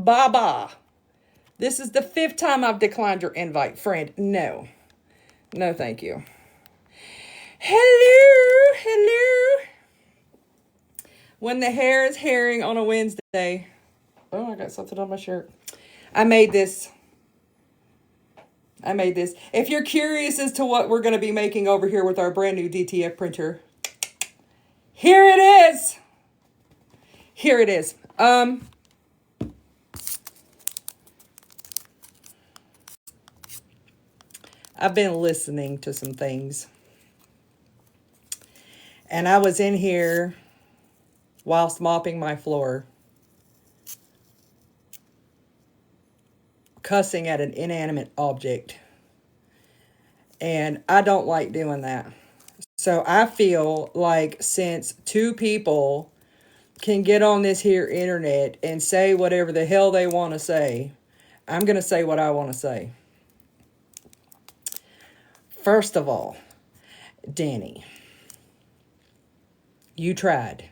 Baba. This is the 5th time I've declined your invite, friend. No. No, thank you. Hello. Hello. When the hair is herring on a Wednesday. Oh, I got something on my shirt. I made this. If you're curious as to what we're going to be making over here with our brand new DTF printer, here it is. Here it is. I've been listening to some things. And I was in here whilst mopping my floor, cussing at an inanimate object. And I don't like doing that. So I feel like since 2 people can get on this here internet and say whatever the hell they want to say, I'm going to say what I want to say. First of all, Danny, you tried.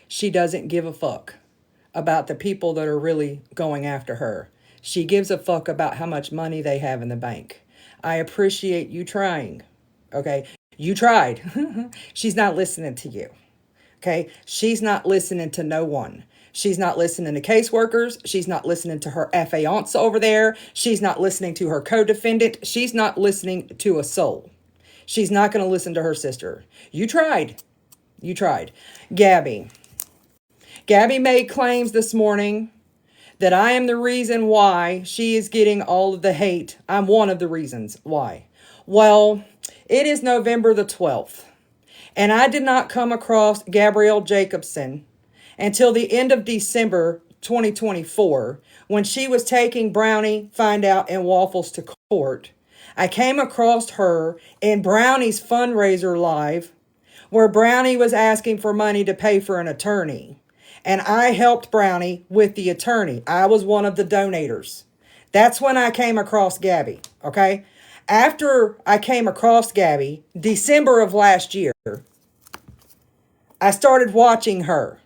She doesn't give a fuck about the people that are really going after her. She gives a fuck about how much money they have in the bank. I appreciate you trying. Okay? You tried. She's not listening to you. Okay? She's not listening to no one. She's not listening to caseworkers. She's not listening to her affiance over there. She's not listening to her co-defendant. She's not listening to a soul. She's not going to listen to her sister. You tried. You tried. Gabby made claims this morning that I am the reason why she is getting all of the hate. I'm one of the reasons why. Well, it is November the 12th, and I did not come across Gabrielle Jacobson until the end of December 2024, when she was taking Brownie, Find Out, and Waffles to court. I came across her in Brownie's fundraiser live, where Brownie was asking for money to pay for an attorney. And I helped Brownie with the attorney. I was one of the donators. That's when I came across Gabby, okay? After I came across Gabby, December of last year, I started watching her.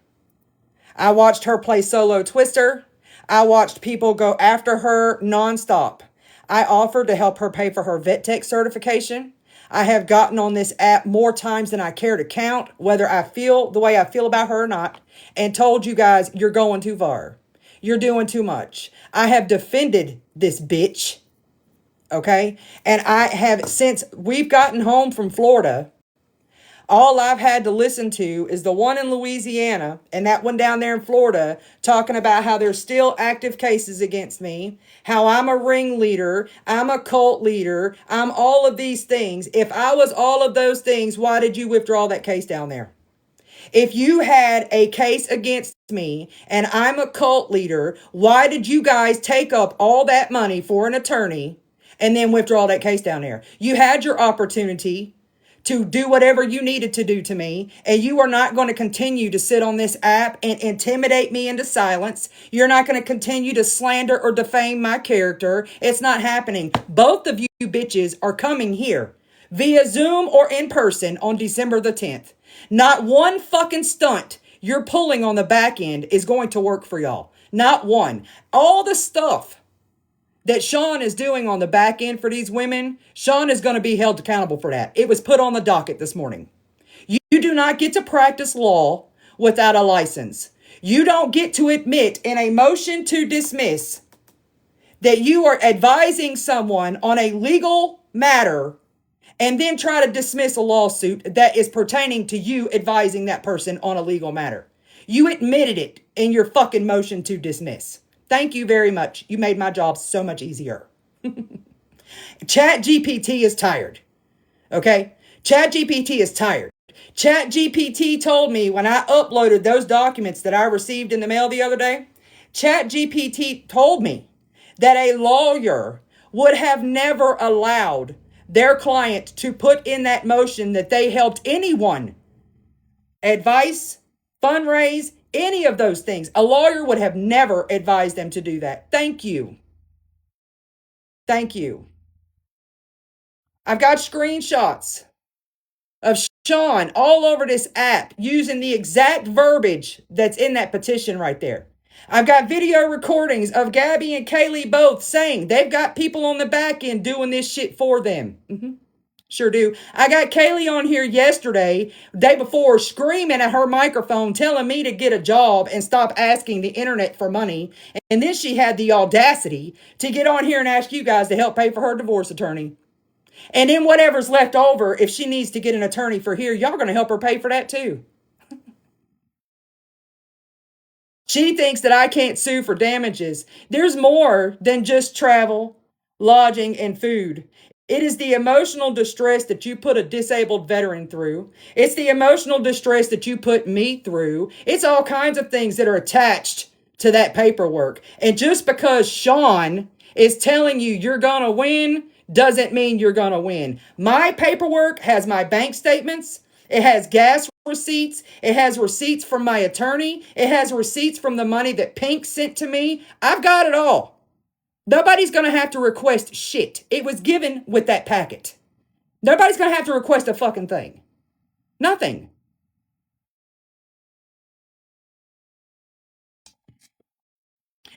I watched her play solo Twister. I watched people go after her nonstop. I offered to help her pay for her vet tech certification. I have gotten on this app more times than I care to count, whether I feel the way I feel about her or not, and told you guys, you're going too far. You're doing too much. I have defended this bitch, okay? And I have, since we've gotten home from Florida, all I've had to listen to is the one in Louisiana and that one down there in Florida talking about how there's still active cases against me, how I'm a ringleader, I'm a cult leader, I'm all of these things. If I was all of those things, why did you withdraw that case down there? If you had a case against me and I'm a cult leader, why did you guys take up all that money for an attorney and then withdraw that case down there? You had your opportunity to do whatever you needed to do to me, and you are not going to continue to sit on this app and intimidate me into silence. You're not going to continue to slander or defame my character. It's not happening. Both of you bitches are coming here via Zoom or in person on December the 10th. Not one fucking stunt you're pulling on the back end is going to work for y'all. Not one. All the stuff that Sean is doing on the back end for these women, Sean is going to be held accountable for that. It was put on the docket this morning. You do not get to practice law without a license. You don't get to admit in a motion to dismiss that you are advising someone on a legal matter and then try to dismiss a lawsuit that is pertaining to you advising that person on a legal matter. You admitted it in your fucking motion to dismiss. Thank you very much. You made my job so much easier. Chat GPT is tired. Okay? Chat GPT is tired. Chat GPT told me when I uploaded those documents that I received in the mail the other day, Chat GPT told me that a lawyer would have never allowed their client to put in that motion that they helped anyone advice, fundraise, any of those things. A lawyer would have never advised them to do that. Thank you. Thank you. I've got screenshots of Sean all over this app using the exact verbiage that's in that petition right there. I've got video recordings of Gabby and Kaylee both saying they've got people on the back end doing this shit for them. Sure do. I got Kaylee on here yesterday, day before, screaming at her microphone, telling me to get a job and stop asking the internet for money. And then she had the audacity to get on here and ask you guys to help pay for her divorce attorney. And then whatever's left over, if she needs to get an attorney for here, y'all going to help her pay for that too. She thinks that I can't sue for damages. There's more than just travel, lodging, and food. It is the emotional distress that you put a disabled veteran through. It's the emotional distress that you put me through. It's all kinds of things that are attached to that paperwork. And just because Sean is telling you you're going to win doesn't mean you're going to win. My paperwork has my bank statements. It has gas receipts. It has receipts from my attorney. It has receipts from the money that Pink sent to me. I've got it all. Nobody's going to have to request shit. It was given with that packet. Nobody's going to have to request a fucking thing. Nothing.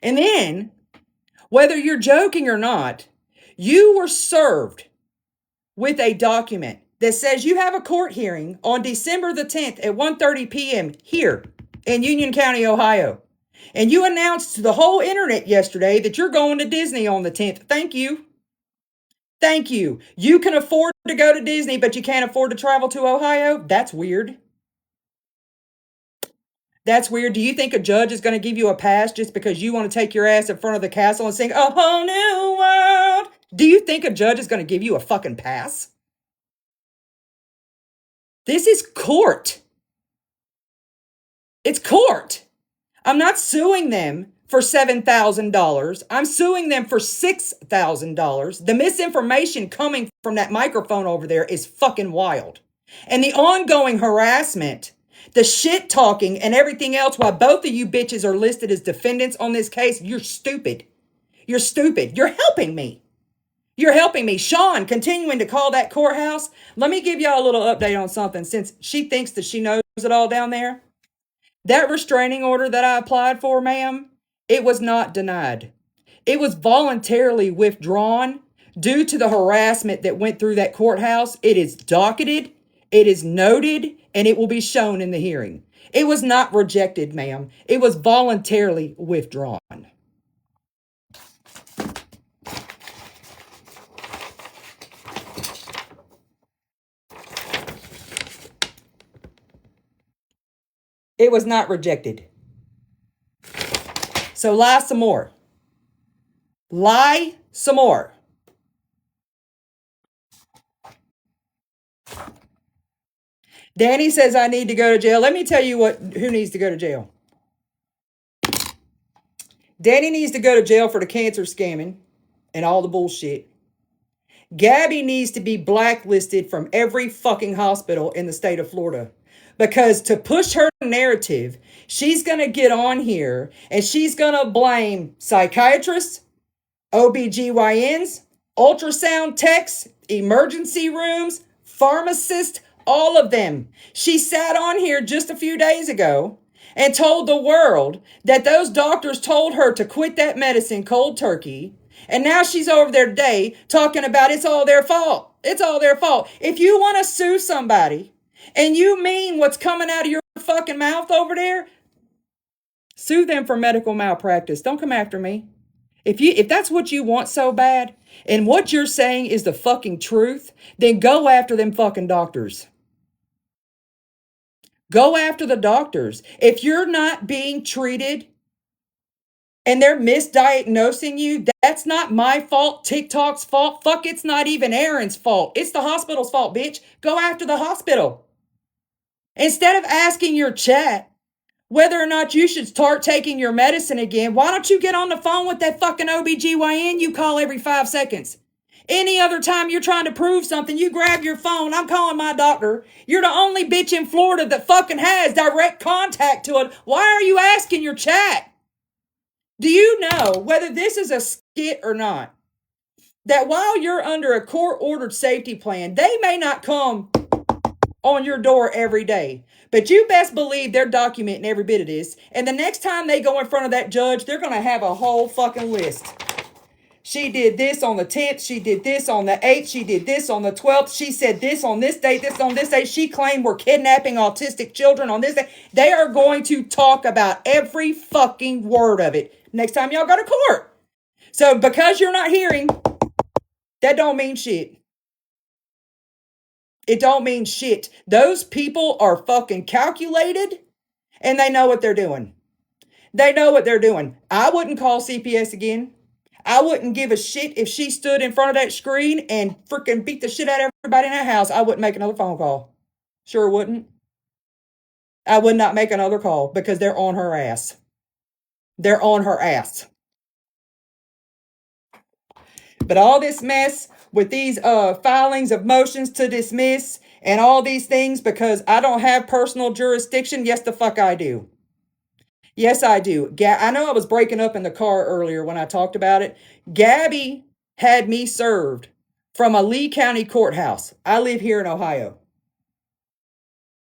And then, whether you're joking or not, you were served with a document that says you have a court hearing on December the 10th at 1:30 p.m. here in Union County, Ohio. And you announced to the whole internet yesterday that you're going to Disney on the 10th. Thank you. Thank you. You can afford to go to Disney, but you can't afford to travel to Ohio? That's weird. That's weird. Do you think a judge is going to give you a pass just because you want to take your ass in front of the castle and sing a whole new world? Do you think a judge is going to give you a fucking pass? This is court. It's court. I'm not suing them for $7,000. I'm suing them for $6,000. The misinformation coming from that microphone over there is fucking wild. And the ongoing harassment, the shit talking, and everything else while both of you bitches are listed as defendants on this case, you're stupid. You're stupid. You're helping me. You're helping me. Sean, continuing to call that courthouse. Let me give y'all a little update on something since she thinks that she knows it all down there. That restraining order that I applied for, ma'am, it was not denied. It was voluntarily withdrawn due to the harassment that went through that courthouse. It is docketed, it is noted, and it will be shown in the hearing. It was not rejected, ma'am. It was voluntarily withdrawn. It was not rejected. So lie some more. Lie some more. Danny says I need to go to jail. Let me tell you who needs to go to jail. Danny needs to go to jail for the cancer scamming and all the bullshit. Gabby needs to be blacklisted from every fucking hospital in the state of Florida. Because to push her narrative, she's going to get on here and she's going to blame psychiatrists, OBGYNs, ultrasound techs, emergency rooms, pharmacists, all of them. She sat on here just a few days ago and told the world that those doctors told her to quit that medicine cold turkey. And now she's over there today talking about it's all their fault. It's all their fault. If you want to sue somebody and you mean what's coming out of your fucking mouth over there, sue them for medical malpractice. Don't come after me. If that's what you want so bad, and what you're saying is the fucking truth, then go after them fucking doctors. Go after the doctors. If you're not being treated and they're misdiagnosing you, that's not my fault, TikTok's fault. Fuck, it's not even Aaron's fault. It's the hospital's fault, bitch. Go after the hospital. Instead of asking your chat whether or not you should start taking your medicine again, why don't you get on the phone with that fucking OBGYN you call every 5 seconds? Any other time you're trying to prove something, you grab your phone. I'm calling my doctor. You're the only bitch in Florida that fucking has direct contact to it. Why are you asking your chat? Do you know, whether this is a skit or not, that while you're under a court-ordered safety plan, they may not come on your door every day. But you best believe they're documenting every bit of this. And the next time they go in front of that judge, they're going to have a whole fucking list. She did this on the 10th. She did this on the 8th. She did this on the 12th. She said this on this date, this on this date. She claimed we're kidnapping autistic children on this day. They are going to talk about every fucking word of it next time y'all go to court. So because you're not hearing, that don't mean shit. It don't mean shit. Those people are fucking calculated and they know what they're doing. They know what they're doing. I wouldn't call CPS again. I wouldn't give a shit if she stood in front of that screen and freaking beat the shit out of everybody in that house. I wouldn't make another phone call. Sure wouldn't. I would not make another call because they're on her ass. They're on her ass. But all this mess with these filings of motions to dismiss and all these things because I don't have personal jurisdiction, yes, the fuck I do. Yes, I do. I know I was breaking up in the car earlier when I talked about it. Gabby had me served from a Lee County courthouse. I live here in Ohio.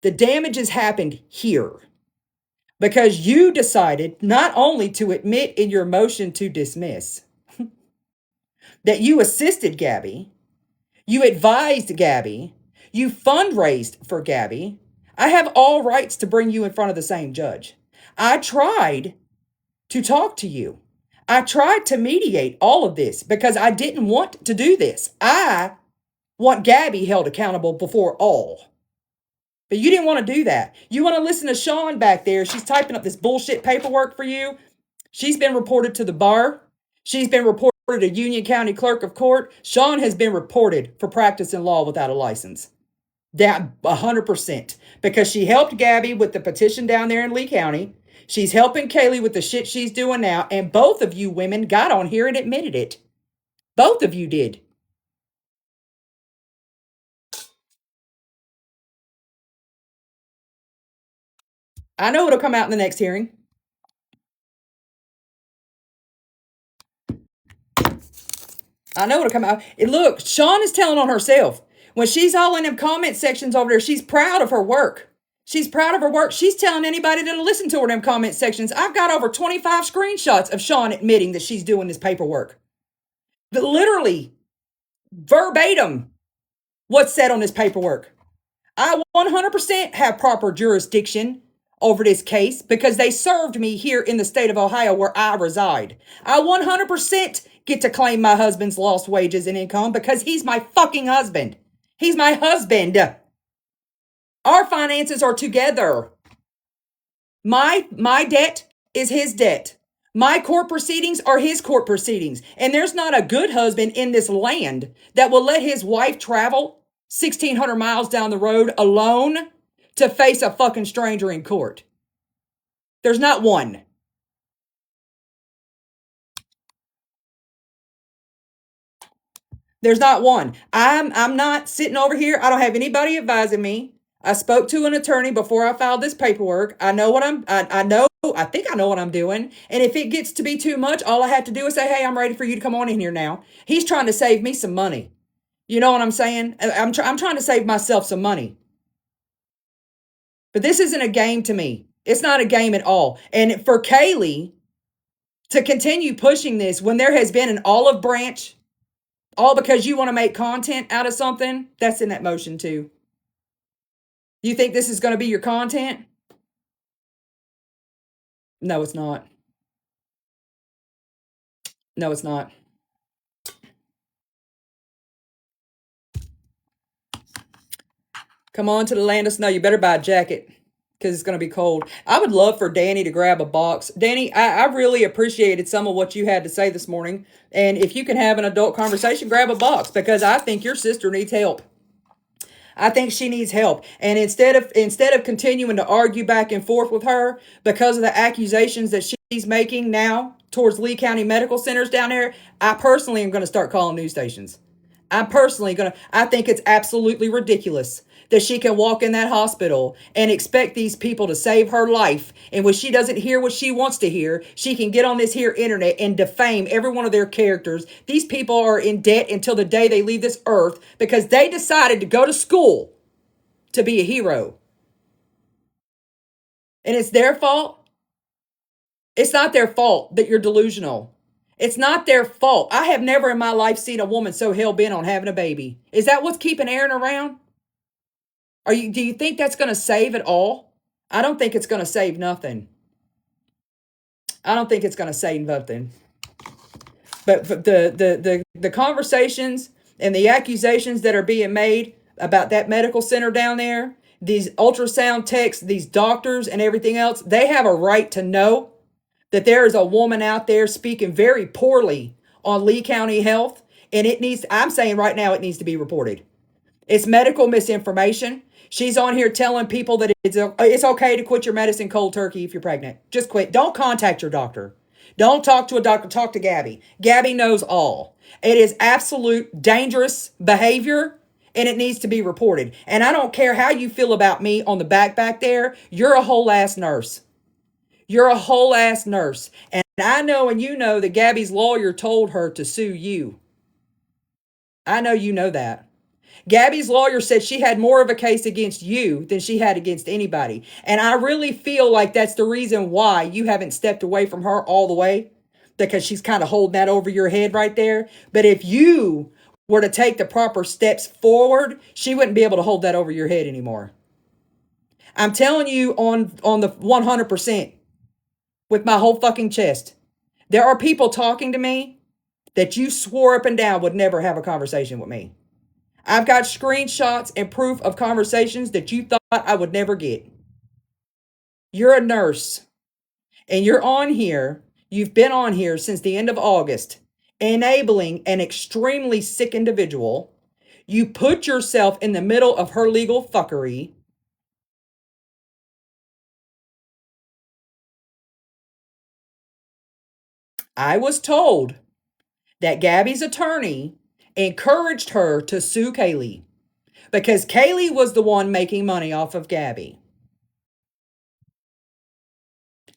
The damages happened here because you decided not only to admit in your motion to dismiss that you assisted Gabby, you advised Gabby, you fundraised for Gabby. I have all rights to bring you in front of the same judge. I tried to talk to you. I tried to mediate all of this because I didn't want to do this. I want Gabby held accountable before all. But you didn't want to do that. You want to listen to Sean back there. She's typing up this bullshit paperwork for you. She's been reported to the bar. She's been reported to Union County Clerk of Court. Sean has been reported for practicing law without a license. That 100%. Because she helped Gabby with the petition down there in Lee County. She's helping Kaylee with the shit she's doing now. And both of you women got on here and admitted it. Both of you did. I know it'll come out in the next hearing. I know it'll come out. And look, Sean is telling on herself. When she's all in them comment sections over there, she's proud of her work. She's proud of her work. She's telling anybody that'll listen to her in them comment sections. I've got over 25 screenshots of Sean admitting that she's doing this paperwork. But literally, verbatim, what's said on this paperwork. I 100% have proper jurisdiction over this case because they served me here in the state of Ohio where I reside. I 100% get to claim my husband's lost wages and income because he's my fucking husband. He's my husband. Our finances are together. My debt is his debt. My court proceedings are his court proceedings. And there's not a good husband in this land that will let his wife travel 1,600 miles down the road alone to face a fucking stranger in court. There's not one. There's not one. I'm not sitting over here. I don't have anybody advising me. I spoke to an attorney before I filed this paperwork. I know what I think I know what I'm doing. And if it gets to be too much, all I have to do is say, hey, I'm ready for you to come on in here now. He's trying to save me some money. You know what I'm saying? I'm trying to save myself some money. But this isn't a game to me. It's not a game at all. And for Kaylee to continue pushing this when there has been an olive branch, all because you want to make content out of something, that's in that motion too. You think this is going to be your content? No, it's not. No, it's not. Come on to the land of snow. You better buy a jacket because it's going to be cold. I would love for Danny to grab a box. Danny, I really appreciated some of what you had to say this morning. And if you can have an adult conversation, grab a box because I think your sister needs help. I think she needs help. And instead of continuing to argue back and forth with her because of the accusations that she's making now towards Lee County medical centers down there, I personally am going to start calling news stations. I think it's absolutely ridiculous that she can walk in that hospital and expect these people to save her life. And when she doesn't hear what she wants to hear, she can get on this here internet and defame every one of their characters. These people are in debt until the day they leave this earth because they decided to go to school to be a hero. And it's their fault. It's not their fault that you're delusional. It's not their fault. I have never in my life seen a woman so hell bent on having a baby. Is that what's keeping Aaron around? Do you think that's going to save it all? I don't think it's going to save nothing. I don't think it's going to save nothing. But the conversations and the accusations that are being made about that medical center down there, these ultrasound techs, these doctors and everything else, they have a right to know that there is a woman out there speaking very poorly on Lee County Health. And I'm saying right now, it needs to be reported. It's medical misinformation. She's on here telling people that it's okay to quit your medicine cold turkey if you're pregnant. Just quit. Don't contact your doctor. Don't talk to a doctor. Talk to Gabby. Gabby knows all. It is absolute dangerous behavior, and it needs to be reported. And I don't care how you feel about me on the back there. You're a whole ass nurse. You're a whole ass nurse. And I know and you know that Gabby's lawyer told her to sue you. I know you know that. Gabby's lawyer said she had more of a case against you than she had against anybody. And I really feel like that's the reason why you haven't stepped away from her all the way, because she's kind of holding that over your head right there. But if you were to take the proper steps forward, she wouldn't be able to hold that over your head anymore. I'm telling you on the 100% with my whole fucking chest. There are people talking to me that you swore up and down would never have a conversation with me. I've got screenshots and proof of conversations that you thought I would never get. You're a nurse, and you're on here. You've been on here since the end of August, enabling an extremely sick individual. You put yourself in the middle of her legal fuckery. I was told that Gabby's attorney encouraged her to sue Kaylee, because Kaylee was the one making money off of Gabby.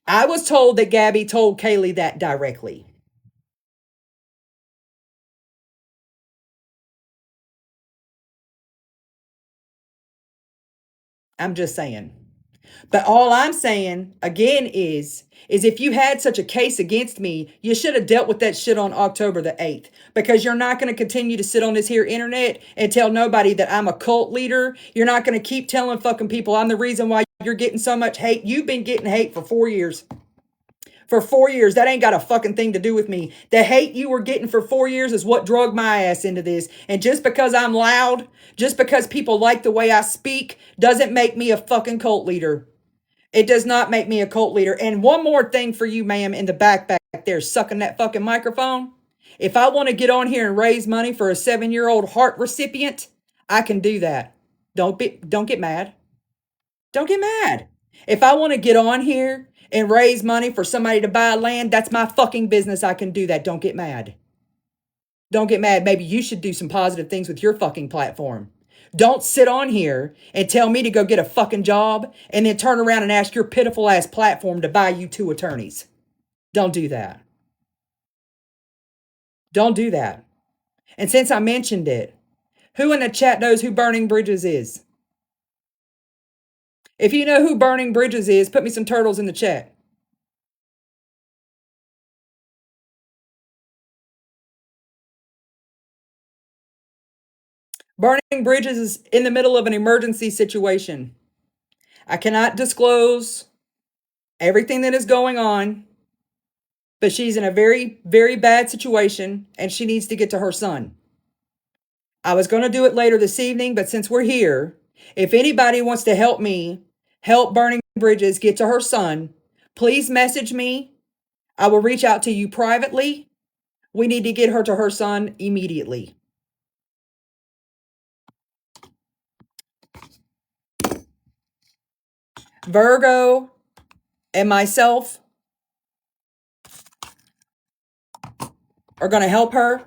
I was told that Gabby told Kaylee that directly. I'm just saying. But all I'm saying again is if you had such a case against me, you should have dealt with that shit on October the 8th, because you're not going to continue to sit on this here internet and tell nobody that I'm a cult leader. You're not going to keep telling fucking people I'm the reason why you're getting so much hate. You've been getting hate for 4 years. For 4 years, that ain't got a fucking thing to do with me. The hate you were getting for 4 years is what drug my ass into this. And just because I'm loud, just because people like the way I speak, doesn't make me a fucking cult leader. It does not make me a cult leader. And one more thing for you, ma'am, in the back there, sucking that fucking microphone. If I want to get on here and raise money for a 7-year-old heart recipient, I can do that. Don't get mad. Don't get mad. If I want to get on here and raise money for somebody to buy land, that's my fucking business. I can do that. Don't get mad. Don't get mad. Maybe you should do some positive things with your fucking platform. Don't sit on here and tell me to go get a fucking job and then turn around and ask your pitiful ass platform to buy you 2 attorneys. Don't do that. Don't do that. And since I mentioned it, who in the chat knows who Burning Bridges is? If you know who Burning Bridges is, put me some turtles in the chat. Burning Bridges is in the middle of an emergency situation. I cannot disclose everything that is going on, but she's in a very, very bad situation and she needs to get to her son. I was going to do it later this evening, but since we're here, if anybody wants to help me help Burning Bridges get to her son, please message me. I will reach out to you privately. We need to get her to her son immediately. Virgo and myself are going to help her.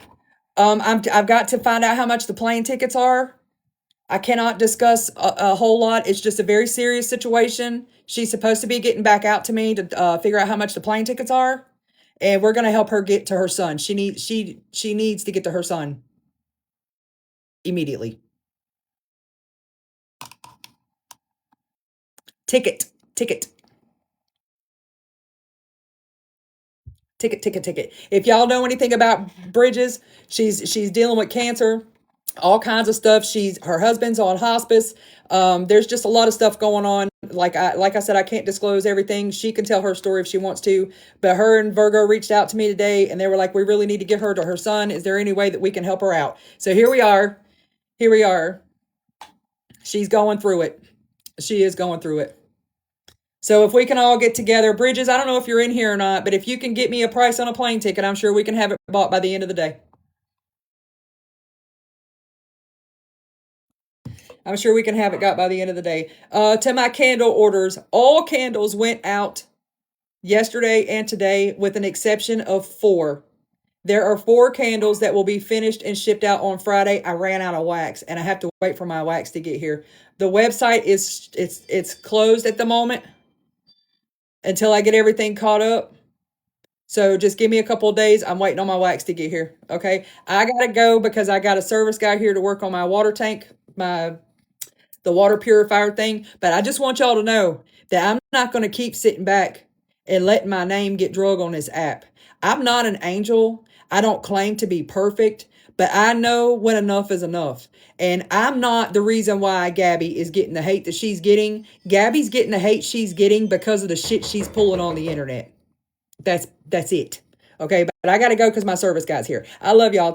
I've got to find out how much the plane tickets are. I cannot discuss a whole lot. It's just a very serious situation. She's supposed to be getting back out to me to figure out how much the plane tickets are, and we're going to help her get to her son. She needs to get to her son immediately. Ticket, ticket, ticket, ticket, ticket. If y'all know anything about Bridges, she's dealing with cancer, all kinds of stuff. Her husband's on hospice. There's just a lot of stuff going on. Like I said, I can't disclose everything. She can tell her story if she wants to. But her and Virgo reached out to me today, and they were like, "We really need to get her to her son. Is there any way that we can help her out?" So here we are. Here we are. She's going through it. She is going through it. So if we can all get together, Bridges, I don't know if you're in here or not, but if you can get me a price on a plane ticket, I'm sure we can have it bought by the end of the day. I'm sure we can have it got by the end of the day. To my candle orders, all candles went out yesterday and today with an exception of 4. There are 4 candles that will be finished and shipped out on Friday. I ran out of wax and I have to wait for my wax to get here. The website it's closed at the moment until I get everything caught up. So just give me a couple of days. I'm waiting on my wax to get here. Okay. I gotta go because I got a service guy here to work on my water tank, the water purifier thing. But I just want y'all to know that I'm not going to keep sitting back and letting my name get drug on this app. I'm not an angel. I don't claim to be perfect, but I know when enough is enough. And I'm not the reason why Gabby is getting the hate that she's getting. Gabby's getting the hate she's getting because of the shit she's pulling on the internet. That's it. Okay, but I got to go because my service guy's here. I love y'all.